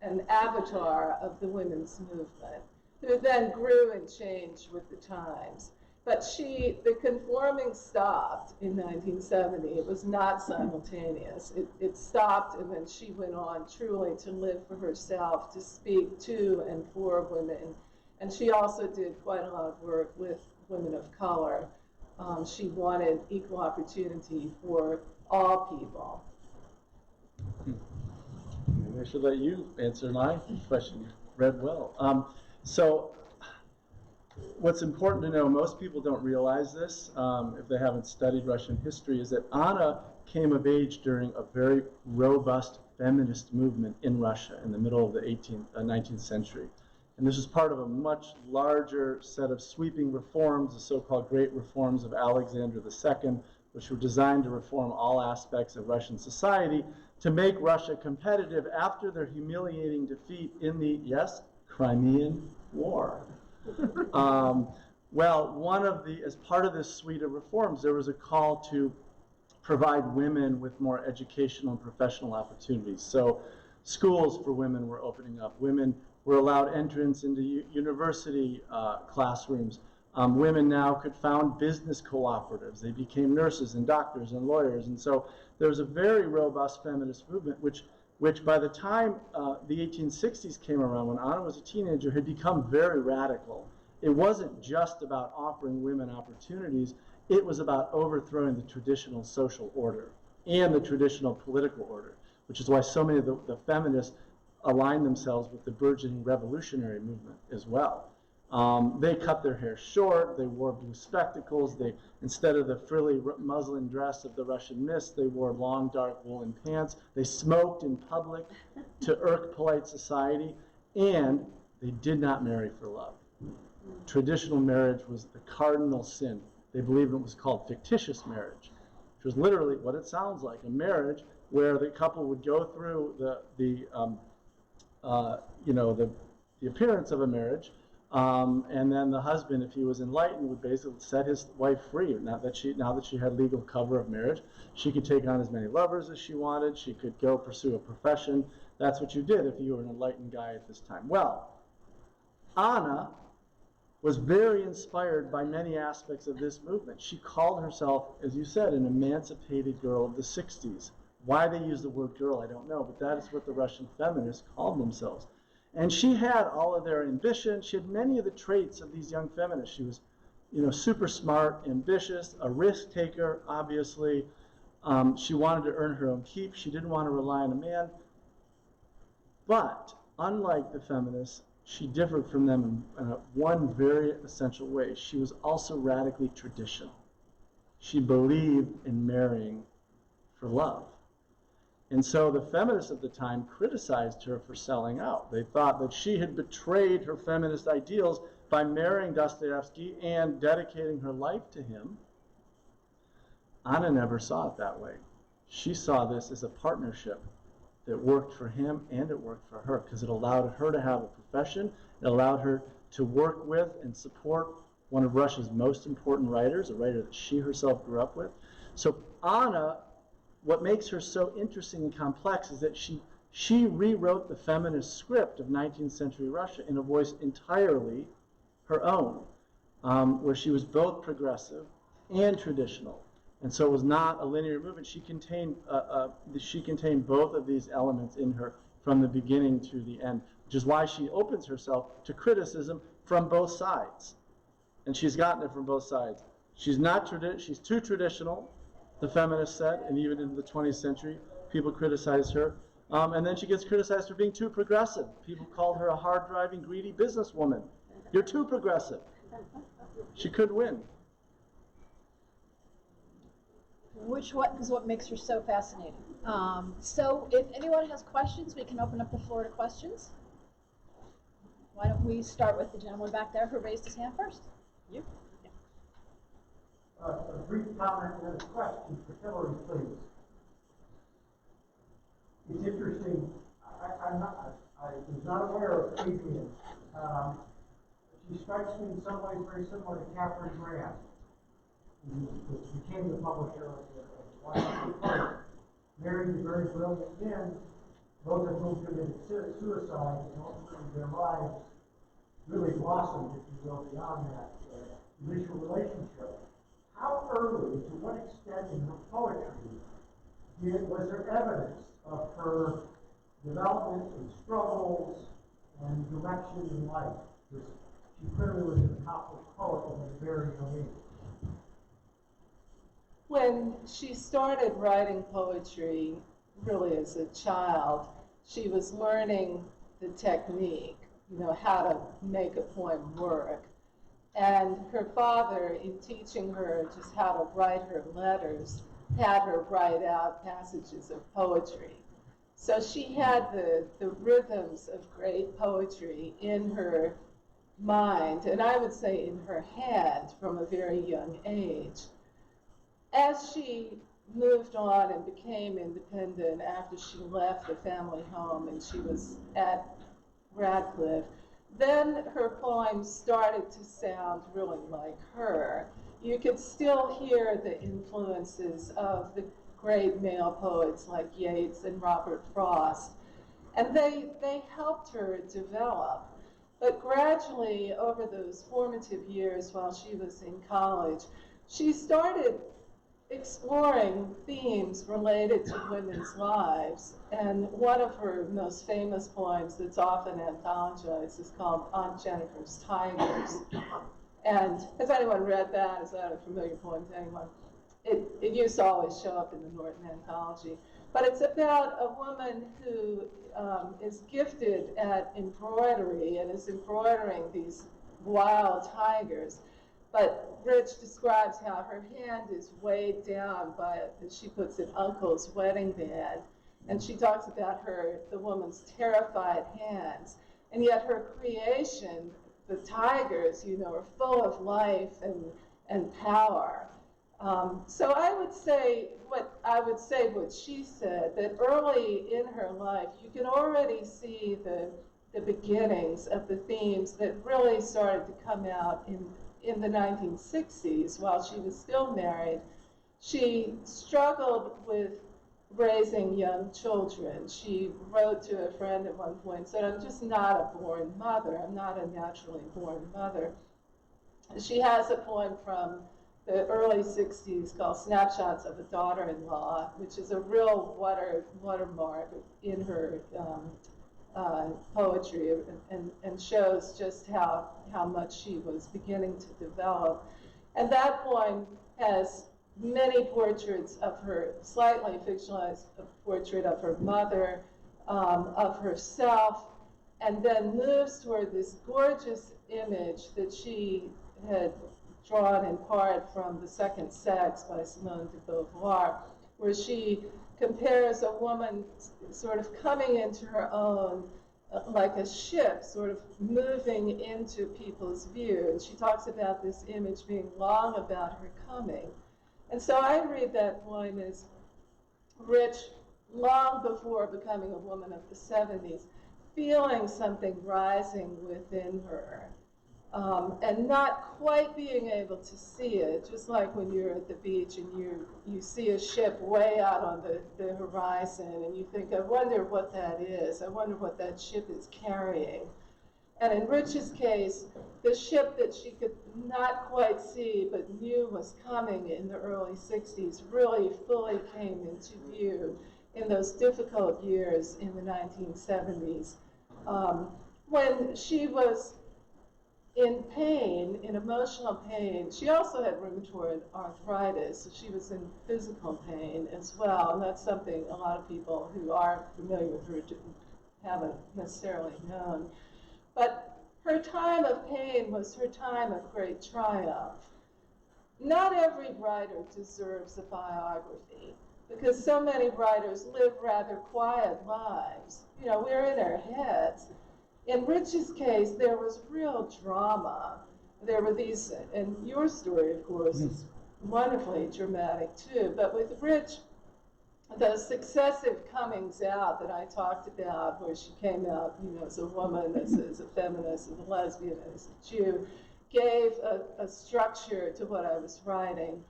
an avatar of the women's movement, who then grew and changed with the times. But the conforming stopped in 1970. It was not simultaneous. It stopped, and then she went on truly to live for herself, to speak to and for women. And she also did quite a lot of work with women of color. She wanted equal opportunity for all people. I should let you answer my question. You read well. So what's important to know, most people don't realize this if they haven't studied Russian history, is that Anna came of age during a very robust feminist movement in Russia in the middle of the 19th century. And this was part of a much larger set of sweeping reforms, the so-called Great Reforms of Alexander II, which were designed to reform all aspects of Russian society to make Russia competitive after their humiliating defeat in the, yes, Crimean War. Well, as part of this suite of reforms, there was a call to provide women with more educational and professional opportunities. So schools for women were opening up. Women were allowed entrance into university classrooms. Women now could found business cooperatives. They became nurses and doctors and lawyers. And so there was a very robust feminist movement, which by the time the 1860s came around, when Anna was a teenager, had become very radical. It wasn't just about offering women opportunities. It was about overthrowing the traditional social order and the traditional political order, which is why so many of the feminists aligned themselves with the burgeoning revolutionary movement as well. They cut their hair short, they wore blue spectacles, instead of the frilly muslin dress of the Russian miss, they wore long dark woolen pants, they smoked in public to irk polite society, and they did not marry for love. Traditional marriage was the cardinal sin. They believed it was called fictitious marriage, which was literally what it sounds like, a marriage where the couple would go through the appearance of a marriage, and then the husband, if he was enlightened, would basically set his wife free. Now that she had legal cover of marriage, she could take on as many lovers as she wanted. She could go pursue a profession. That's what you did if you were an enlightened guy at this time. Well, Anna was very inspired by many aspects of this movement. She called herself, as you said, an emancipated girl of the 60s. Why they use the word girl, I don't know, but that is what the Russian feminists called themselves. And she had all of their ambition. She had many of the traits of these young feminists. She was, super smart, ambitious, a risk taker, obviously. She wanted to earn her own keep. She didn't want to rely on a man. But unlike the feminists, she differed from them in one very essential way. She was also radically traditional. She believed in marrying for love. And so the feminists of the time criticized her for selling out. They thought that she had betrayed her feminist ideals by marrying Dostoyevsky and dedicating her life to him. Anna never saw it that way. She saw this as a partnership that worked for him and it worked for her, because it allowed her to have a profession. It allowed her to work with and support one of Russia's most important writers, a writer that she herself grew up with. So Anna, what makes her so interesting and complex is that she rewrote the feminist script of 19th century Russia in a voice entirely her own, where she was both progressive and traditional. And so it was not a linear movement. She contained both of these elements in her from the beginning to the end, which is why she opens herself to criticism from both sides. And she's gotten it from both sides. She's too traditional, the feminists said, and even in the 20th century, people criticized her. And then she gets criticized for being too progressive. People called her a hard-driving, greedy businesswoman. You're too progressive. She could win. Which is what makes her so fascinating. So if anyone has questions, we can open up the floor to questions. Why don't we start with the gentleman back there who raised his hand first? You? Can brief comment and a question for Hilary, please. It's interesting. I was not aware of Adrienne. She strikes me in some ways very similar to Catherine Grant, who became the publisher of the Washington Post. Married a very brilliant men, both of whom committed suicide, and ultimately their lives really blossomed, if you will, beyond that initial relationship. How early, to what extent in her poetry, was there evidence of her development and struggles and direction in life? Because she clearly was an accomplished poet at a very young age. When she started writing poetry, really as a child, she was learning the technique, how to make a poem work. And her father, in teaching her just how to write her letters, had her write out passages of poetry. So she had the rhythms of great poetry in her mind, and I would say in her head from a very young age. As she moved on and became independent after she left the family home and she was at Radcliffe, then her poems started to sound really like her. You could still hear the influences of the great male poets like Yeats and Robert Frost, and they helped her develop. But gradually, over those formative years while she was in college, she started exploring themes related to women's lives. And one of her most famous poems that's often anthologized is called Aunt Jennifer's Tigers. And has anyone read that? Is that a familiar poem to anyone? It used to always show up in the Norton Anthology. But it's about a woman who is gifted at embroidery and is embroidering these wild tigers. But Rich describes how her hand is weighed down by, as she puts it, Uncle's wedding band. And she talks about the woman's terrified hands. And yet her creation, the tigers, are full of life and power. So I would say what she said, that early in her life, you could already see the beginnings of the themes that really started to come out in the 1960s while she was still married. She struggled with raising young children. She wrote to a friend at one point and said, "I'm just not a born mother. I'm not a naturally born mother." She has a poem from the early 60s called Snapshots of a Daughter-in-Law, which is a real watermark in her poetry and shows just how much she was beginning to develop. And that poem has many portraits of her, slightly fictionalized portrait of her mother, of herself, and then moves toward this gorgeous image that she had drawn in part from The Second Sex by Simone de Beauvoir, where she compares a woman sort of coming into her own like a ship, sort of moving into people's view. And she talks about this image being long about her coming. And so I read that poem as Rich, long before becoming a woman of the 70s, feeling something rising within her. And not quite being able to see it, just like when you're at the beach and you see a ship way out on the horizon and you think, I wonder what that is. I wonder what that ship is carrying. And in Rich's case, the ship that she could not quite see but knew was coming in the early 60s really fully came into view in those difficult years in the 1970s. When she was in pain, in emotional pain. She also had rheumatoid arthritis, so she was in physical pain as well, and that's something a lot of people who are familiar with her haven't necessarily known. But her time of pain was her time of great triumph. Not every writer deserves a biography, because so many writers live rather quiet lives. We're in our heads. In Rich's case, there was real drama. There were these, and your story, of course, is wonderfully dramatic too. But with Rich, the successive comings out that I talked about, where she came out, as a woman, as a feminist, as a lesbian, as a Jew, gave a structure to what I was writing.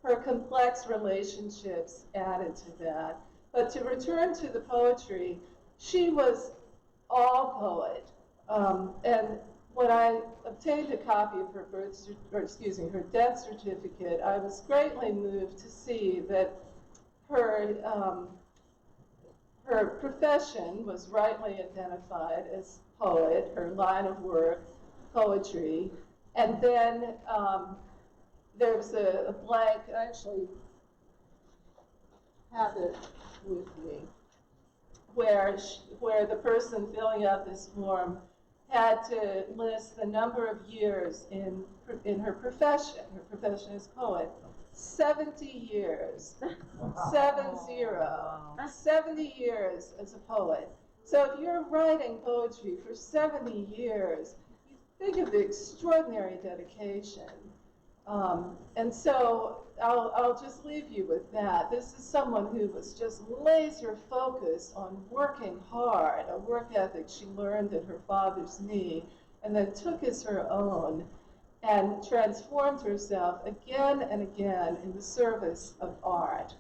Her complex relationships added to that. But to return to the poetry, she was all poet. And when I obtained a copy of her her death certificate, I was greatly moved to see that her profession was rightly identified as poet, her line of work, poetry, and then there's a blank. I actually have it with me, where the person filling out this form had to list the number of years in her profession. Her profession is poet. 70 years. 70 years as a poet. So if you're writing poetry for 70 years, you think of the extraordinary dedication. And so I'll just leave you with that. This is someone who was just laser focused on working hard, a work ethic she learned at her father's knee, and then took as her own and transformed herself again and again in the service of art.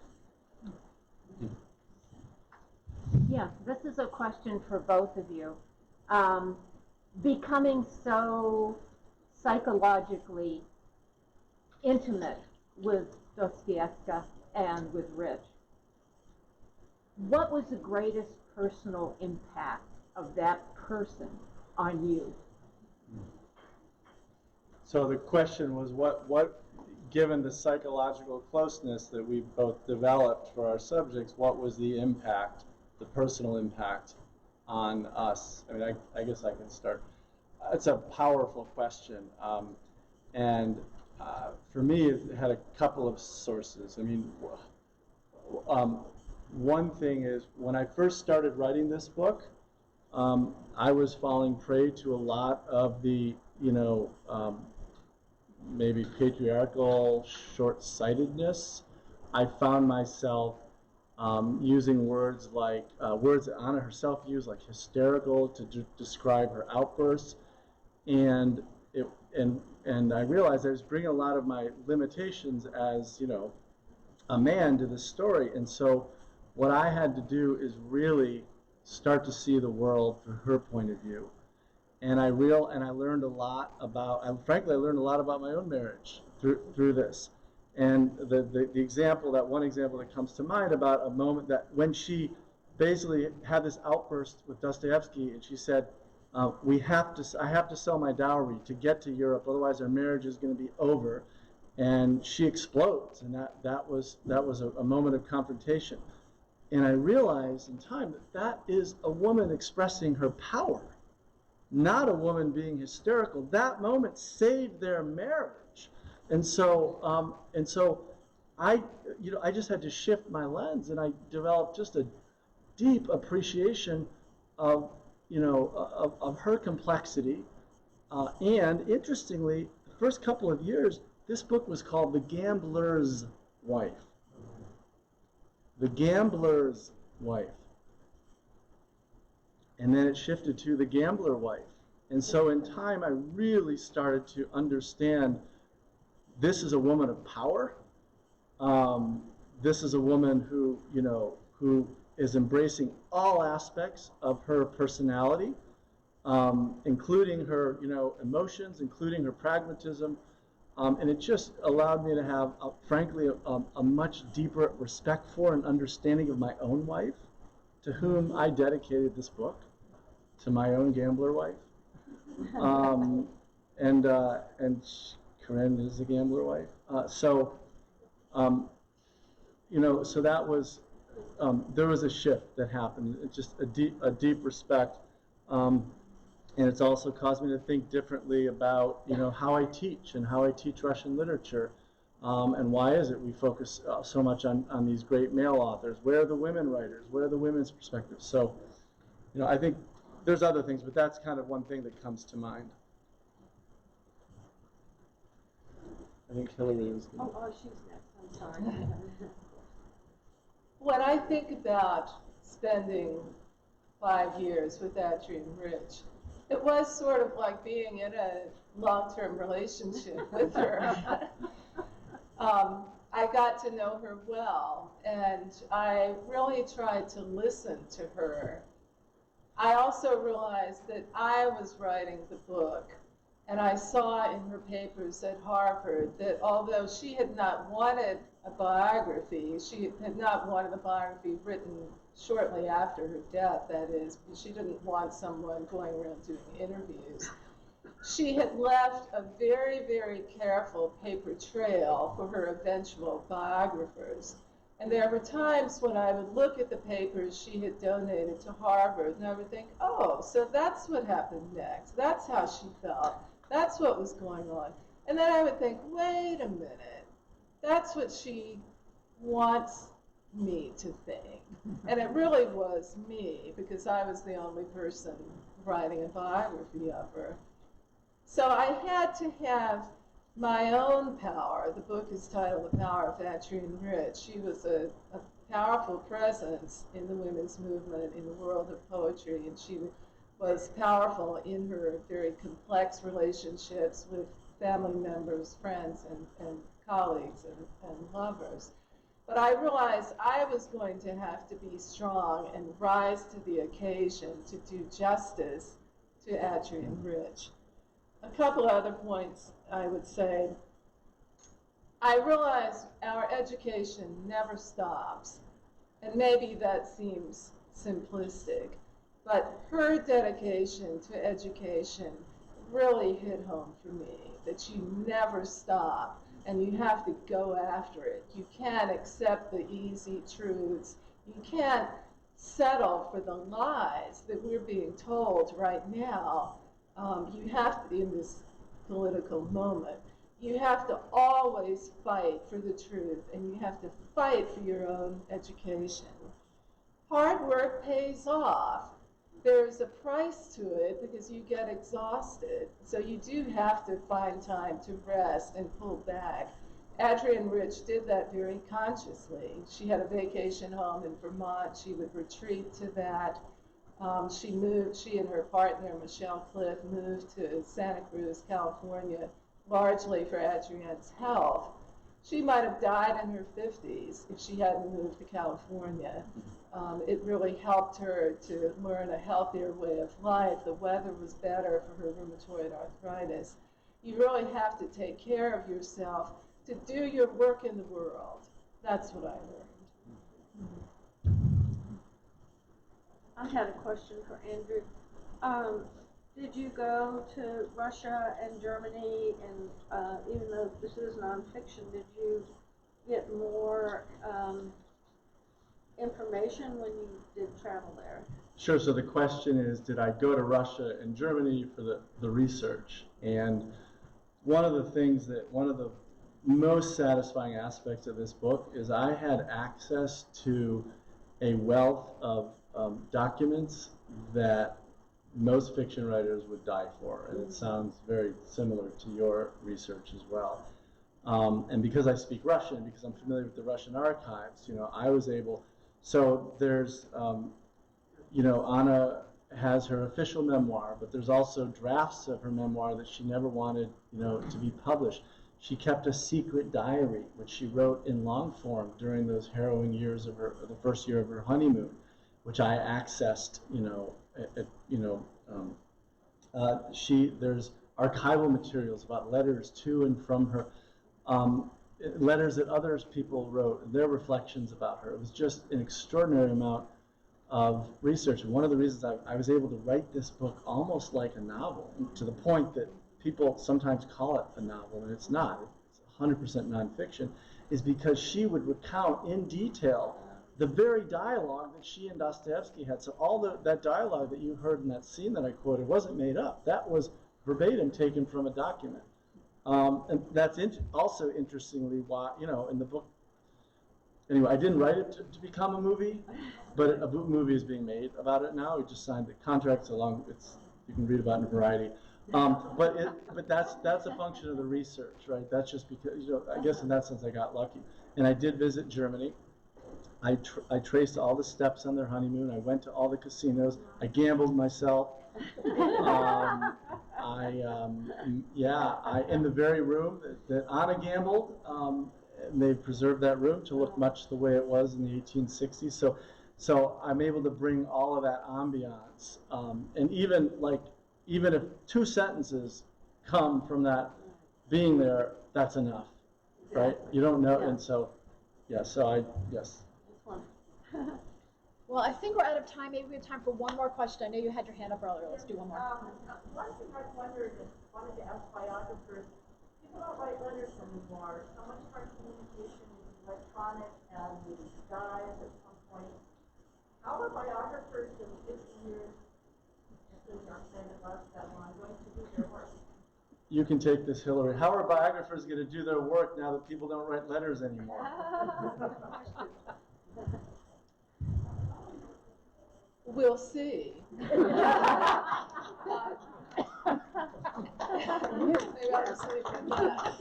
Yeah, this is a question for both of you. Becoming so psychologically intimate with Dostayevskaya and with Rich, what was the greatest personal impact of that person on you? So the question was, what, given the psychological closeness that we've both developed for our subjects, what was the impact, the personal impact on us? I mean, I guess I can start. It's a powerful question. For me, it had a couple of sources. I mean, one thing is, when I first started writing this book, I was falling prey to a lot of the, maybe patriarchal short-sightedness. I found myself using words like, words that Anna herself used, like hysterical, to describe her outbursts. And I realized I was bringing a lot of my limitations as, a man to the story. And so what I had to do is really start to see the world through her point of view. And I learned a lot about, frankly, I learned a lot about my own marriage through this. And one example that comes to mind about a moment that when she basically had this outburst with Dostoyevsky, and she said, I have to sell my dowry to get to Europe, otherwise our marriage is going to be over. And she explodes, and that was a moment of confrontation. And I realized in time that is a woman expressing her power, not a woman being hysterical. That moment saved their marriage. And so I just had to shift my lens, and I developed just a deep appreciation of her complexity. And interestingly, the first couple of years, this book was called The Gambler's Wife. The Gambler's Wife. And then it shifted to The Gambler Wife. And so in time, I really started to understand this is a woman of power. This is a woman who is embracing all aspects of her personality, including her, emotions, including her pragmatism. And it just allowed me to have, frankly, a much deeper respect for and understanding of my own wife, to whom I dedicated this book, to my own gambler wife. And Corinne is the gambler wife. So that was, there was a shift that happened. It's just a deep respect. And it's also caused me to think differently about, how I teach and how I teach Russian literature. And why is it we focus so much on these great male authors? Where are the women writers? Where are the women's perspectives? So, I think there's other things, but that's kind of one thing that comes to mind. I think Hilary was going Oh, she's next, I'm sorry. When I think about spending 5 years with Adrian Rich, it was sort of like being in a long-term relationship with her. I got to know her well, and I really tried to listen to her. I also realized that I was writing the book, and I saw in her papers at Harvard that although she had not wanted a biography, she had not wanted a biography written shortly after her death, that is, because she didn't want someone going around doing interviews. She had left a very, very careful paper trail for her eventual biographers. And there were times when I would look at the papers she had donated to Harvard, and I would think, oh, so that's what happened next. That's how she felt. That's what was going on. And then I would think, wait a minute. That's what she wants me to think. And it really was me, because I was the only person writing a biography of her. So I had to have my own power. The book is titled The Power of Adrienne Rich. She was a powerful presence in the women's movement in the world of poetry, and she was powerful in her very complex relationships with family members, friends, and colleagues and lovers. But I realized I was going to have to be strong and rise to the occasion to do justice to Adrian Rich. A couple other points I would say. I realize our education never stops, and maybe that seems simplistic, but her dedication to education really hit home for me, that you never stop and you have to go after it. You can't accept the easy truths. You can't settle for the lies that we're being told right now. You have to, in this political moment, you have to always fight for the truth, and you have to fight for your own education. Hard work pays off. There's a price to it because you get exhausted. So you do have to find time to rest and pull back. Adrian Rich did that very consciously. She had a vacation home in Vermont. She would retreat to that. She and her partner, Michelle Cliff, moved to Santa Cruz, California, largely for Adrienne's health. She might have died in her 50s if she hadn't moved to California. It really helped her to learn a healthier way of life. The weather was better for her rheumatoid arthritis. You really have to take care of yourself to do your work in the world. That's what I learned. I had a question for Andrew. Did you go to Russia and Germany, and even though this is nonfiction, did you get more information when you did travel there? Sure, so the question is, did I go to Russia and Germany for the research? And one of the most satisfying aspects of this book is I had access to a wealth of documents that most fiction writers would die for, and it sounds very similar to your research as well. And because I speak Russian, because I'm familiar with the Russian archives, I was able. So there's, Anna has her official memoir, but there's also drafts of her memoir that she never wanted, to be published. She kept a secret diary, which she wrote in long form during those harrowing years of the first year of her honeymoon, which I accessed, there's archival materials about letters to and from her, letters that others people wrote, their reflections about her. It was just an extraordinary amount of research. And one of the reasons I was able to write this book almost like a novel, to the point that people sometimes call it a novel, and it's not. It's 100% nonfiction, is because she would recount in detail the very dialogue that she and Dostoyevsky had. So all that dialogue that you heard in that scene that I quoted wasn't made up. That was verbatim taken from a document. And that's also interestingly why, in the book, anyway, I didn't write it to become a movie, but a movie is being made about it now. We just signed the contracts along, you can read about it in Variety. But that's a function of the research, right? That's just because, I guess in that sense I got lucky. And I did visit Germany. I traced all the steps on their honeymoon. I went to all the casinos. I gambled myself. In the very room that Anna gambled, they preserved that room to look much the way it was in the 1860s. So I'm able to bring all of that ambiance, and even if 2 sentences come from that being there, that's enough, right? You don't know, and so yes. That's wonderful. Well, I think we're out of time. Maybe we have time for one more question. I know you had your hand up earlier. Let's do one more. One thing I've wondered and wanted to ask biographers, people don't write letters anymore. So much of our communication is electronic and we dies at some point. How are biographers in 50 years, including our planet less that long, going to do their work? You can take this, Hilary. How are biographers going to do their work now that people don't write letters anymore? We'll see. Maybe I'll just leave it at that.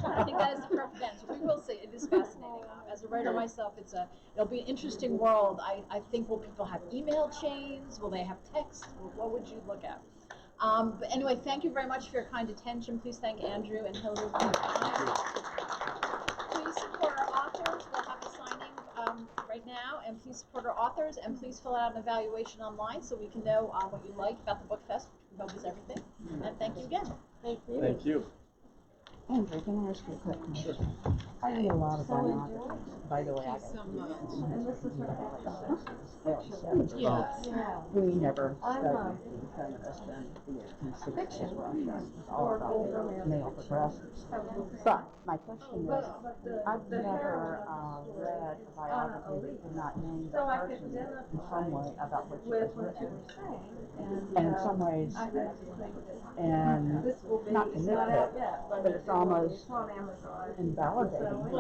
I think that is the perfect answer. We will see. It is fascinating. As a writer myself, it'll be an interesting world. I think, will people have email chains? Will they have text? What would you look at? But anyway, thank you very much for your kind attention. Please thank Andrew and Hilary for your time. Please support our authors. We'll have a signing right now, and please support our authors, and please fill out an evaluation online so we can know what you like about the Book Fest, which we hope is everything. And thank you again. Thank you. Thank you. Andrew, can I ask you a quick question? I read a lot of biographies. By the way, I Thank you so much. And this is her Yes. We never studied the feminist and the consideration of Russia. It's all about male progressives. But my question is, I've never read a biography that did not name the person in some way about which it was written. And in some ways, and not to nitpick, but it's almost invalidating.